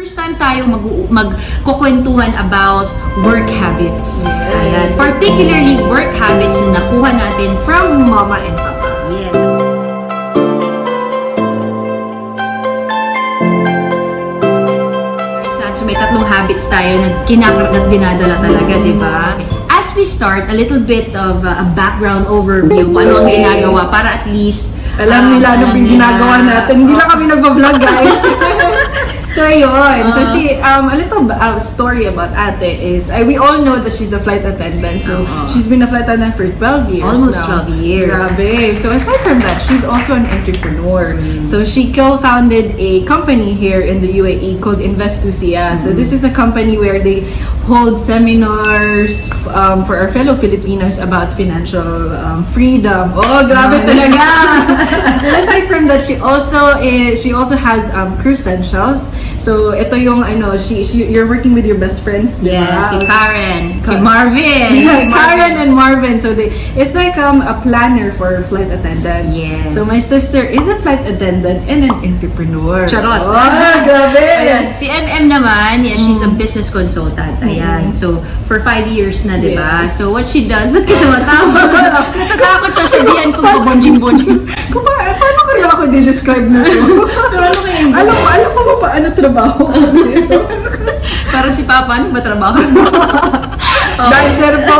First time tayo magkukwentuhan about work habits. Ayan. Particularly work habits na nakuha natin from Mama and Papa. yes. So may tatlong habits tayo na kinakargat dinadala talaga, di ba? As we start, a little bit of a background overview kung ano ang ginagawa para at least Alam nila ano yung ginagawa natin. Hindi lang kami nagpa-vlog, guys. So, yun. So, a little story about Ate is, we all know that she's a flight attendant. So, she's been a flight attendant for 12 years Almost now. 12 years. Grabe. So, aside from that, she's also an entrepreneur. So, she co-founded a company here in the UAE called Investusia. So, this is a company where they hold seminars for our fellow Filipinos about financial freedom. Oh, grabe talaga! And aside from that, she also has Cruise Essentials. So, ito yung, you're working with your best friends, di Yeah, ba? si Karen, si Marvin. Karen and Marvin. So, it's like a planner for flight attendants. Yes. So, my sister is a flight attendant and an entrepreneur. Charot. Oh, grabe! Ayan. Si MM naman, yeah, she's a business consultant. Ayan. So, for 5 years na, di ba? Yes. So, what she does, ba't ka tumatawa? Natatakot siya sabihan kung kabonjing-bonjing. Paano kaya ako di-describe na to? Pero ano kaya yun? alam ko ba paano trabaho ko dito? Parang si Papa, ano ba trabaho? Dancer po.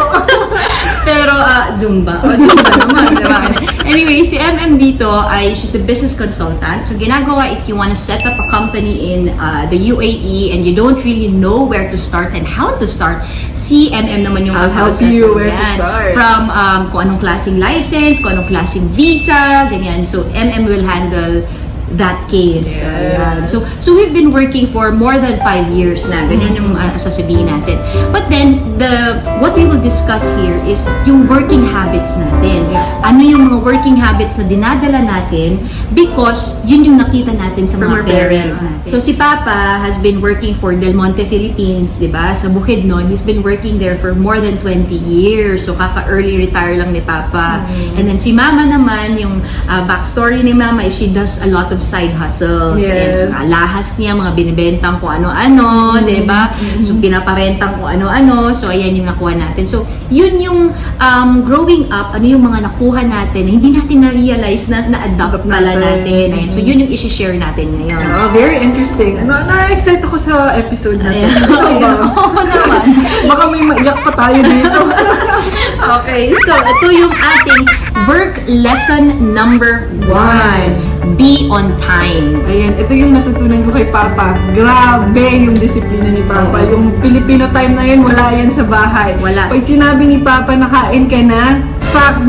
Pero, Zumba. Zumba naman, diba? Anyway, si MM dito she's a business consultant. So, ginagawa if you want to set up a company in the UAE and you don't really know where to start and how to start, si MM naman yung I'll help you where to start. From kung anong klaseng license, kung anong klaseng visa, ganyan. So, MM will handle that case. Yes. Ayan. So we've been working for more than 5 years na. Ganyan yung sasabihin natin. But then, what we will discuss here is yung working habits natin. Yeah. Ano yung mga working habits na dinadala natin because yun yung nakita natin sa From mga our parents parents. natin. So si Papa has been working for Del Monte Philippines, di ba? Sa Bukidnon, he's been working there for more than 20 years. So kaka-early retire lang ni Papa. And then si Mama naman, yung backstory ni Mama is she does a lot of side hustles. Yes. And so, alahas niya, mga binibentang kung ano-ano, di ba? So, pinaparentang kung ano-ano. So, ayan yung nakuha natin. So, yun yung growing up, ano yung mga nakuha natin, hindi natin na-realize na na-adapt pala natin. Ayan. So, yun yung isi-share natin ngayon. Oh, very interesting. Na-excite ako sa episode na to. Ayan. Ikaw ba? Oo naman. Baka may maiyak pa tayo dito. Okay, so ito yung ating work lesson number 1. Be on time. Ayan, ito yung natutunan ko kay Papa. Grabe yung disiplina ni Papa. Oo. Yung Filipino time na yun, wala yan sa bahay. Wala. Pag sinabi ni Papa na kain ka na,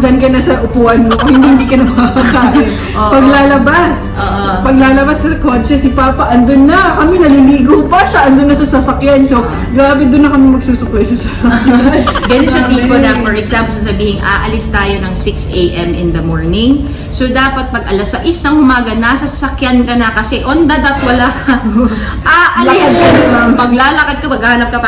dyan ka na sa upuan mo. Kung hindi ka na makakain. Oo. Paglalabas. Oo. Paglalabas sa kotse, si Papa, andun na. Kami naliligo pa siya. Andun na sa sasakyan. So, grabe, doon na kami magsusuklay sa sasakyan. Ganun siya Grabe. tipo na, for example, sasabihin, aalis tayo ng 6 a.m. in the morning. So, dapat pag alas 6 ng umaga, nasa sasakyan ka na kasi on the dot wala ka. Aalis. Lakad ka lang. Paglalakad ka, maghanap ka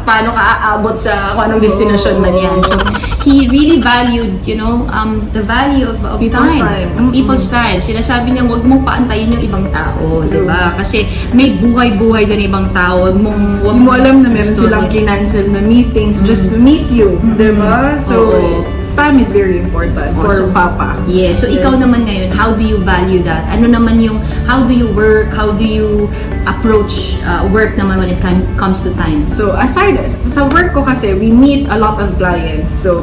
paano ka aabot sa kung anong destination man yan. So, he really valued, the value of People's time. time. People's time. Sinasabi niya, huwag mong paantayin yung ibang tao, di ba? Kasi may buhay-buhay din ibang tao. Huwag Huwag mo alam na meron gusto- silang kinancel na meetings just to meet you. Diba? So, Oo. time is very important for Also, Papa. Yeah, so ikaw naman ngayon, how do you value that? Ano naman yung, how do you work? How do you approach work naman when it comes to time? So, aside, sa work ko kasi, we meet a lot of clients. So,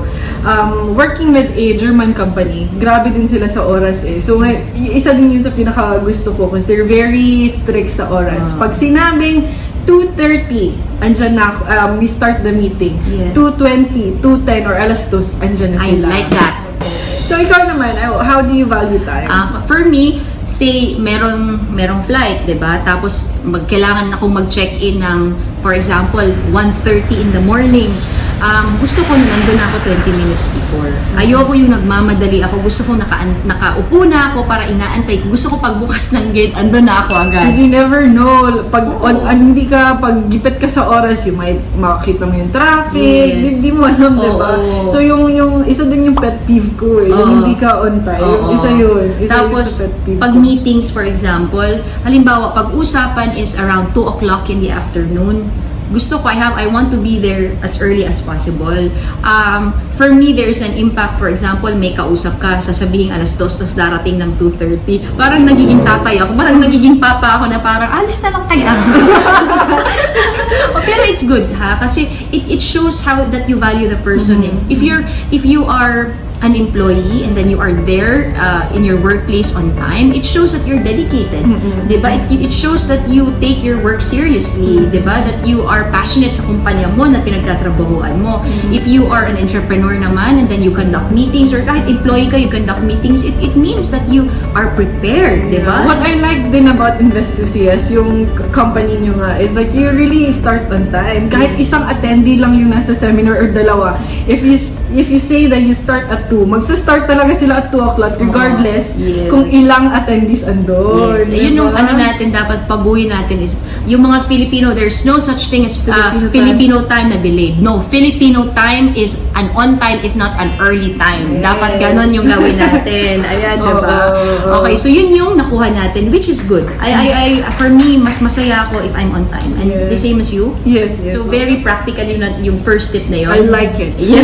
working with a German company, grabe din sila sa oras eh. So, isa din yun sa pinaka gusto ko kasi they're very strict sa oras. Pag sinabing 2:30, andyan na ako, we start the meeting. Yeah. 2:20, 2:10, or alas 2, andyan na I sila. like that. So, ikaw naman, how do you value time? For me, say merong flight, 'di ba? Tapos kailangan akong mag-check-in ng for example, 1:30 in the morning, gusto ko nandun ako 20 minutes before. Ayoko yung nagmamadali ako. Gusto ko nakaupo na ako para inaantay. Gusto ko pagbukas ng gate, andun na ako agad. Because you never know, pag hindi ka, pag gipit ka sa oras, you might makakita mo yung traffic, Yes. hindi mo alam, Oo. diba? So yung isa din yung pet peeve ko Oo. yung hindi ka on time. Oo. Isa yun. Tapos, sa pet peeve pag ko. meetings, for example, halimbawa, pag usapan is around 2 o'clock in the afternoon, gusto ko, I want to be there as early as possible. For me, there's an impact. For example, may kausap ka, sasabihin alas 2, tapos darating ng 2:30. Parang nagiging tatay ako, parang nagiging papa ako na parang, alis na lang kaya. Pero it's good, ha? Kasi it shows how that you value the person. If you are an employee and then you are there in your workplace on time, it shows that you're dedicated. Diba? It shows that you take your work seriously. Diba? That you are passionate sa kumpanya mo na pinagtatrabahuan mo. If you are an entrepreneur naman and then you conduct meetings, or kahit employee ka, you conduct meetings, it means that you are prepared. Diba? What I like din about Invest2CS, yung company nyo nga, is like you really start on time. Kahit isang attendee lang yung nasa seminar or dalawa, if you say that you start at 2, magsa-start talaga sila at 2 o'clock regardless Yes. kung ilang attendees andun. Yes. Yun yung diba? ano natin, dapat paguhin natin is, yung mga Filipino, there's no such thing as Filipino Filipino time na delayed. No, Filipino time is an on time, if not an early time. Yes. Dapat ganon yung gawin natin. Ayan, diba? Oo. Okay, so yun yung nakuha natin, which is good. For me, mas masaya ako if I'm on time. And Yes. the same as you? Yes. So, very practical yung first tip na yun. I like it. Yeah.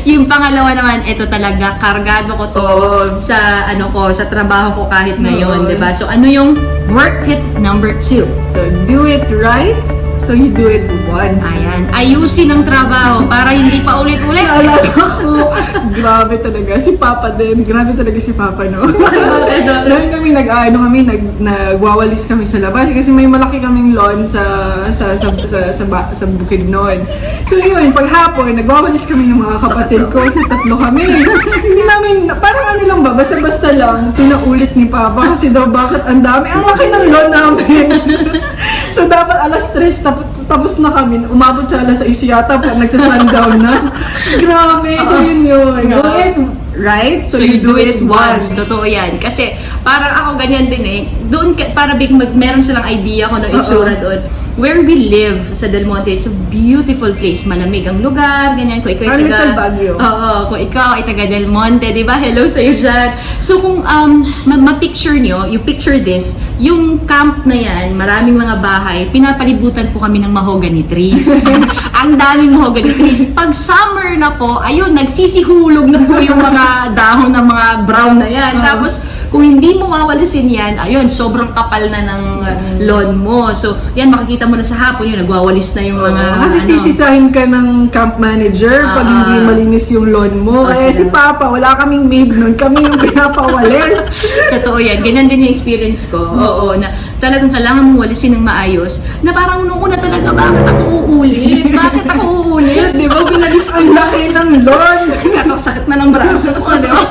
Yung pangalawa naman, ito talaga, kargado ko to Oo. sa sa trabaho ko kahit ngayon, Oo. 'di ba? So ano yung work tip number 2? So, do it right, so you do it once. Ayan, ayusin ang trabaho para hindi pa ulit-ulit. Alala ko, grabe talaga. Si Papa din. Grabe talaga si Papa, no? Noon kami nagwawalis kami sa labas kasi may malaki kaming lawn sa bukid noon. So yun, pag hapon, nagwawalis kami ng mga kapatid ko. So tatlo kami. Hindi namin, parang ano lang ba, basta-basta lang, pinaulit ni Papa kasi daw bakit ang dami. Ang laki ng lawn namin. So dapat alas 3 tapos na kami. Umabot sa alas 6 yata pag nagsa-sundown na. Grabe. So yun. Do it right, so you do it once. Totoo yan. Kasi parang ako ganyan din eh. Doon, para meron silang idea ko ng itsura doon. Where we live sa Del Monte, it's a beautiful place. Malamig ang lugar, ganyan. Kung ikaw Parang Little Baguio. Oo, kung ikaw ay taga Del Monte, di ba? Hello sa'yo dyan. So kung ma-picture nyo, you picture this, yung camp na yan, maraming mga bahay, pinapalibutan po kami ng mahogany trees. Ang daming mahogany trees. Pag summer na po, ayun, nagsisihulog na po yung mga dahon ng mga brown na yan. Tapos, kung hindi mo wawalisin yan, ayun, sobrang kapal na ng lawn mo. So, yan, makikita mo na sa hapon yun, nagwawalis na yung mga... Kasi sisitahin ka ng camp manager pag hindi malinis yung lawn mo. Kaya si Papa, wala kaming maid nun. Kami yung pinapawalis. Totoo yan. Ganyan din yung experience ko. Oo, na talagang kailangan mong walisin ng maayos. Na parang nung una talaga, bakit ako uulit? Bakit ako uulit? Di ba? Binalis Ang laki ng lawn. kakasakit na ng braso ko, di ba?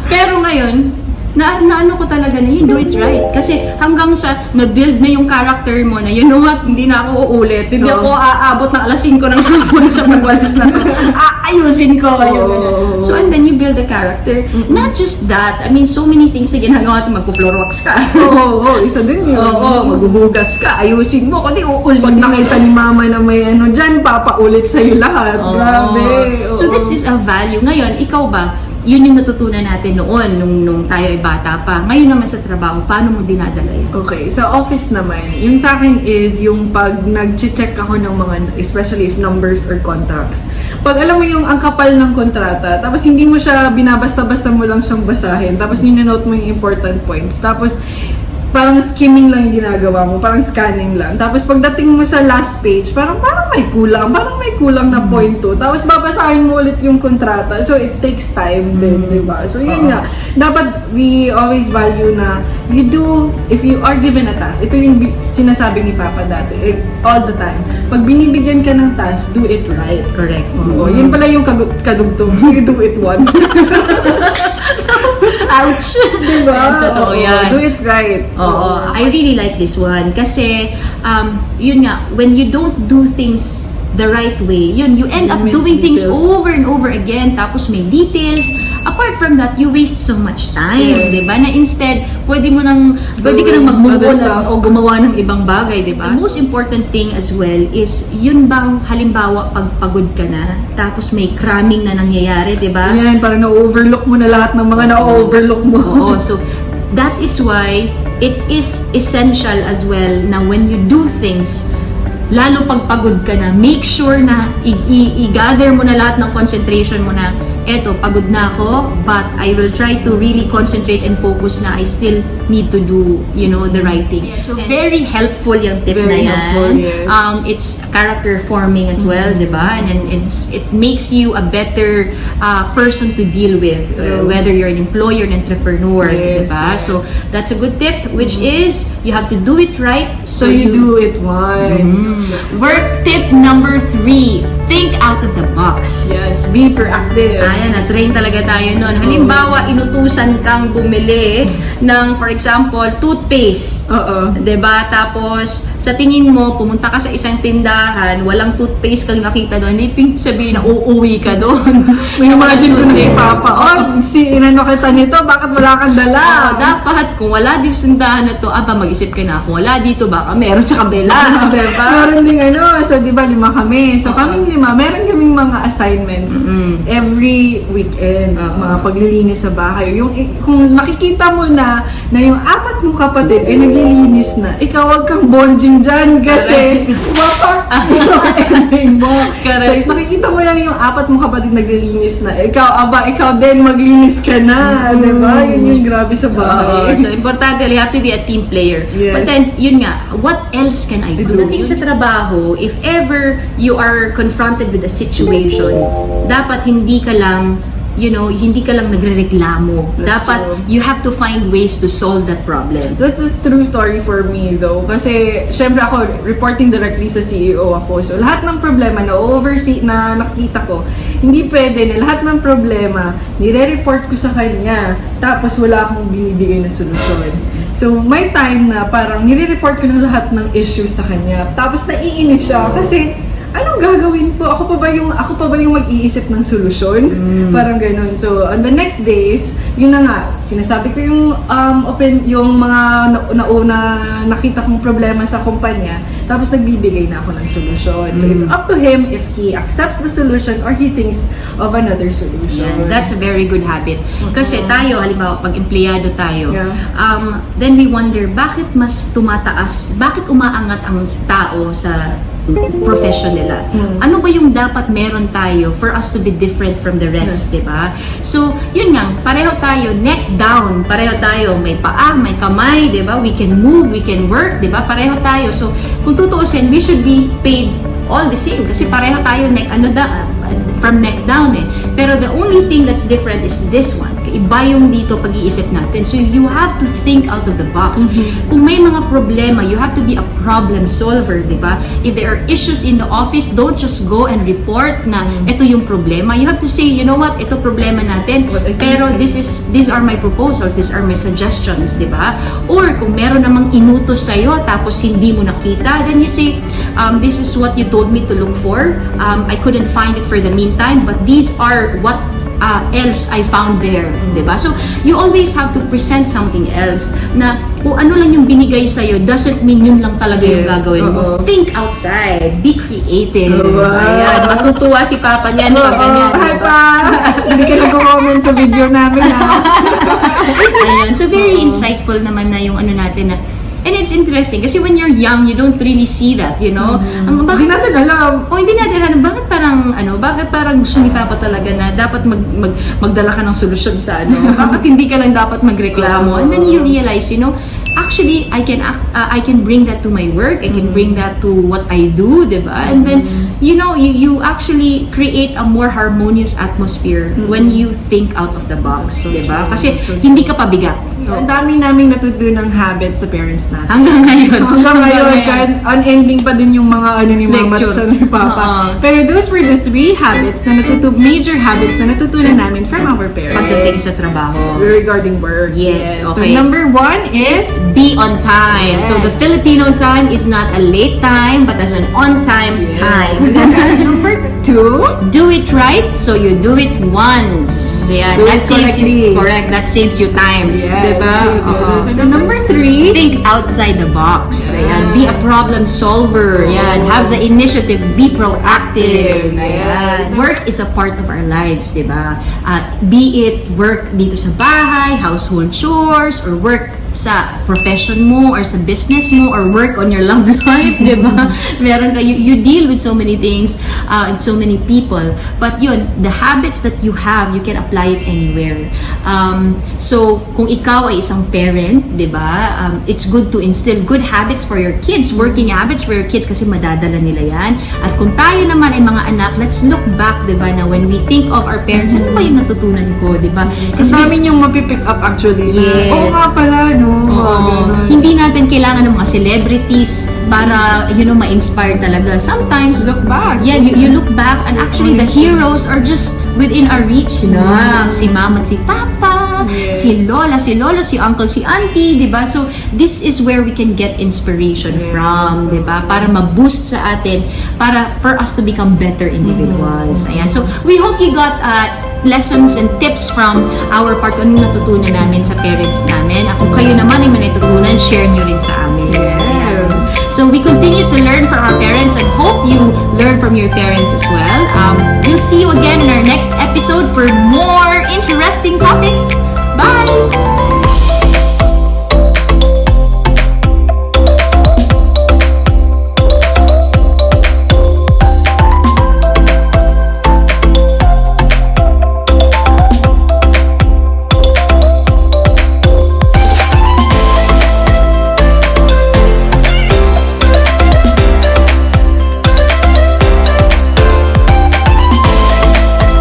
Pero ngayon, na ano ko talaga na yun, do it right. Kasi hanggang sa na-build na yung character mo na, you know what, hindi na ako uulit. Hindi ako aabot ng alas 5 ng hapon sa pagwalis na to. Ayusin ko. Yung so, and then you build a character. Not just that, I mean, so many things na ginagawa natin, magpo-floor wax ka. Oo, isa din yun. Oo, maghuhugas ka, ayusin mo, kundi uulit. Pag nakita ni Mama na may ano dyan, papaulit sa'yo lahat. Grabe. So this is a value. Ngayon, ikaw ba, yun yung natutunan natin noon, nung tayo ay bata pa. Ngayon naman sa trabaho, paano mo dinadala yan? Okay, sa office naman, yung sa akin is yung pag nag-check ako ng mga, especially if numbers or contracts. Pag alam mo yung ang kapal ng kontrata, tapos hindi mo siya binabasta-basta mo lang siyang basahin, tapos ninonote mo yung important points, tapos parang skimming lang yung ginagawa mo, parang scanning lang. Tapos pagdating mo sa last page, parang may kulang na point to. Tapos babasahin mo ulit yung kontrata. So it takes time din, di ba? So yun nga, dapat we always value na if you are given a task, ito yung sinasabi ni Papa dati, all the time. Pag binibigyan ka ng task, do it right. Correct. Oo, yun pala yung kadugtong. So you do it once. Ouch! Diba? Totoo Oo, yan. do it right. Oo, I really like this one kasi yun nga, when you don't do things the right way, you end up miss doing things details. over and over again, tapos may details. Apart from that, you waste so much time, Yes. 'di ba? Na instead, pwede ka nang mag-move other on stuff. o gumawa ng ibang bagay, 'di ba? The most important thing as well is yun bang halimbawa pag pagod ka na, tapos may cramming na nangyayari, 'di ba? Yan, parang na-overlook mo na lahat ng mga na-overlook mo. Oo, so that is why it is essential as well na when you do things, lalo pag pagod ka na, make sure na i-gather mo na lahat ng concentration mo na, eto, pagod na ako, but I will try to really concentrate and focus na I still need to do, the right thing. So, very helpful yung tip na Very yan. helpful, yes. It's character forming as well, di ba? And it makes you a better person to deal with, whether you're an employer, an entrepreneur, di Yes, ba? yes. So, that's a good tip, which is, you have to do it right, So you do it once. Work tip number 3, think out of the box. Yes, be proactive. Ayan, na-train talaga tayo nun. Halimbawa, inutusan kang bumili ng, for example, toothpaste. Oo. 'Di ba? Tapos, sa tingin mo, pumunta ka sa isang tindahan, walang toothpaste kang nakita doon, ibig sabihin na uuwi ka doon. May imagine ko na si Toothpaste. Papa, inano kita nito, bakit wala kang dala? Dapat, kung wala dito sa tindahan na to, mag-isip ka na, kung wala dito, baka meron sa kabila. Diba? Meron ding so di ba 5 kami. So kaming 5, meron kaming mga assignments every weekend, mga paglilinis sa bahay. Kung nakikita mo na yung 4 mong kapatid ay naglilinis na, ikaw wag kang bonjing dyan kasi wapak yung ending mo. Correct. So if nakikita mo lang yung 4 mong kapatid naglilinis na, ikaw din maglinis ka na, di ba? Yun yung grabe sa bahay. So, importante, you have to be a team player. Yes. But then, yun nga, what else can I do? Pagdating sa trabaho, if ever you are confronted with a situation, dapat hindi ka lang hindi ka lang nagrereklamo. That's Dapat true. you have to find ways to solve that problem. That's a true story for me though. Kasi, syempre ako, reporting directly sa CEO ako. So, lahat ng problema na oversee na nakikita ko, hindi pwede na lahat ng problema, nire-report ko sa kanya, tapos wala akong binibigay na solusyon. So, may time na parang nire-report ko na lahat ng issues sa kanya, tapos naiinis siya kasi, anong gagawin ko? Ako pa ba yung mag-iisip ng solusyon? Parang ganun. So, on the next days, yun na nga, sinasabi ko yung mga nauna nakita kong problema sa kumpanya, tapos nagbibigay na ako ng solusyon. So, it's up to him if he accepts the solution or he thinks of another solution. Yan, that's a very good habit. Kasi tayo, halimbawa, pag empleyado tayo, Yeah. then we wonder, bakit mas tumataas, bakit umaangat ang tao sa profession nila? Ano ba yung dapat meron tayo for us to be different from the rest, Yes. di ba? So, yun nga, pareho tayo, neck down, pareho tayo, may paa, may kamay, di ba? We can move, we can work, di ba? Pareho tayo. So, kung tutuusin, we should be paid all the same kasi pareho tayo from neck down eh. Pero the only thing that's different is this one. Iba yung dito pag-iisip natin. So you have to think out of the box. Kung may mga problema, you have to be a problem solver, di ba? If there are issues in the office, don't just go and report na ito yung problema. You have to say, you know what, ito problema natin. Pero these are my proposals, these are my suggestions, di ba? Or kung meron namang inutos sa'yo tapos hindi mo nakita, then you say, this is what you told me to look for. I couldn't find it for the meantime, but these are what else I found there, diba? So, you always have to present something else na kung ano lang yung binigay sa'yo doesn't mean yun lang talaga yung Yes, gagawin mo. oo. Think outside, be creative. Wow. Ayan, matutuwa si Papa niyan pag ganyan, Hi diba? pa! Hindi ka nag-comment sa video namin ha. Ayan, so very insightful naman na yung ano natin na. And it's interesting kasi when you're young, you don't really see that, you know? Hindi natin alam. Hindi natin alam, bakit parang gusto ni Papa talaga na dapat magdala ka ng solusyon sa bakit hindi ka lang dapat magreklamo? And then you realize, actually, I can bring that to my work, I can bring that to what I do, diba? And then, you actually create a more harmonious atmosphere when you think out of the box, diba? Kasi hindi ka pabigat. Ang dami naming natutunang habits sa parents natin. Hanggang ngayon. Hanggang ngayon, kahit unending pa din yung mga ano ni mama Lecture. at ni papa. Oo. Pero those were the 3 habits na major habits na natutunan namin from our parents. Pagdating sa trabaho. Regarding work. Yes, So okay. number 1 is Be on time. Yes. So the Filipino time is not a late time, but as an on-time time. number 2. Do it right, so you do it once. Yeah, Do that it saves you. correctly. Correct, that saves you time. Yes. Diba? Oo. So number 3. Think outside the box. Ayan. Be a problem solver. Ayan. Have the initiative. Be proactive. Yes. Ayan. Work is a part of our lives, di ba? Be it work dito sa bahay, household chores, or work sa profession mo or sa business mo or work on your love life, di ba? Meron ka, you deal with so many things and so many people. But yun, the habits that you have, you can apply it anywhere. So, kung ikaw ay isang parent, di ba? It's good to instill good habits for your kids, working habits for your kids kasi madadala nila yan. At kung tayo naman ay mga anak, let's look back, di ba, na when we think of our parents, ano ba yung natutunan ko, di ba? Kasi namin yung mapipick up actually. Yes. Oo nga pala, no? Oo. Hindi natin kailangan ng mga celebrities para, ma-inspire talaga. Sometimes, Look back. yeah, you look back and actually the heroes are just within our reach, Si mama at si papa, Yes. si lola, si lolo, si uncle, si auntie, di ba? So, this is where we can get inspiration Yes. from, di ba? Para ma-boost sa atin, for us to become better individuals. Ayan. So, we hope you got lessons and tips from our part kung ano natutunan namin sa parents namin. At kung kayo naman ay may natutunan, share nyo rin sa amin. Yes. So we continue to learn from our parents and hope you learn from your parents as well. We'll see you again in our next episode for more